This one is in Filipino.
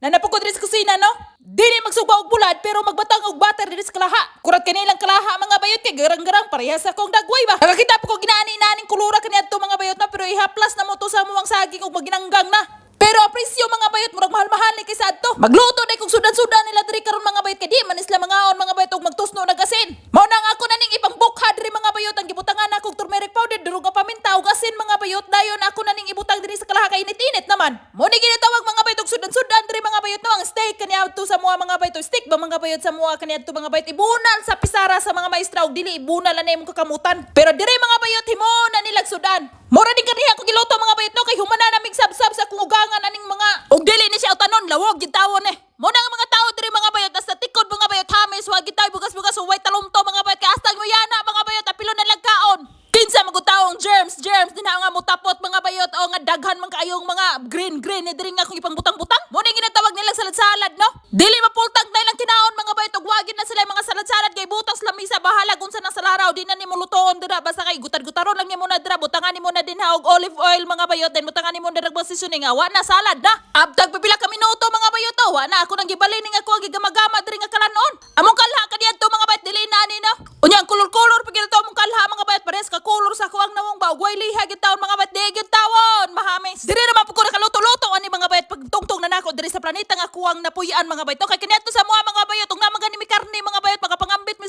Nanapo ko diri sa kusina, no? Dili magsugba og bulad pero magbatang og butter diri sa kalaha. Kurat kanilang kalaha mga bayot kay garang-garang parehas akong dagway ba. Nakakita po ko ginaani-inaning kulura kaniadto mga bayot na pero ihaplas na mo to sa muwang saging ug maginanggang na. Pero apresyo mga bayot murag mahal-mahal ni kaysa adto. Magluto na kung sudan-sudan nila diri karon mga bayot kay di man isla mangaon mga bayot og magtusno og asin. Mao nang ako naning ipang bukha diri mga bayot ang gibutangan ako og turmeric powder durog nga paminta ug asin mga bayot dayon ako naning ibutang diri sa kalaha kay init-init naman. Mo ni ginatawag mga bayot og sudan-sudan diri mga bayot no ang steak kaniadto sa mua mga bayot stick ba mga bayot sa mua kaniadto mga bayot ibunal sa pisara sa mga maestra og dili ibunal na imong kakamutan. Pero diri mga bayot himo na nilag sudan. Mora din kaniya ko giluto mga bayot no kay humana na migsab-sab sa kung ugangan aning mga og dili ni siya utanon lawog gid tawon eh. Mo na nga mga tao diri mga bayot nasa tikod mga bayot hamis wa gid tayo bugas-bugas way talumto mga bayot kay hasta nguyana mga bayot apilo na lagkaon. Kinsa magutaong germs din nga mutapot mga bayot o nga daghan man kaayong mga green ni diri nga kung ipang butang-butang. Mo ni ginatawag nila salad-salad no. Dili mapultag na ilang kinaon mga bayot og wagin na sila mga salad-salad kay butas lamisa bahala unsa nang salaraw di na nimo lutoon dira basta kay gutad-gutaron lang nimo na dira butangan nimo na din ha og olive oil mga bayot din butangan nimo na dira seasoning wa na salad na. Abtag pipila ka minuto mga bayot wa na ako nang gibalin ning ako ang gigamagama diri nga kalanon. Among kalha kaniadto mga bayot dili na ni no. Unya ang kulor-kulor pag ito among kalha mga bayot pares ka kulor sa kuwang nawong ba ug way liha gid taon mga bayot di gid tawon mahamis. Diri ra man pud ko nakaluto-luto ani mga bayot pag tungtong na nako diri sa planeta nga kuwang napuy-an mga bayot kay kaniadto sa mua mga bayot ug naman gani mi karne mga bayot makapangambit mi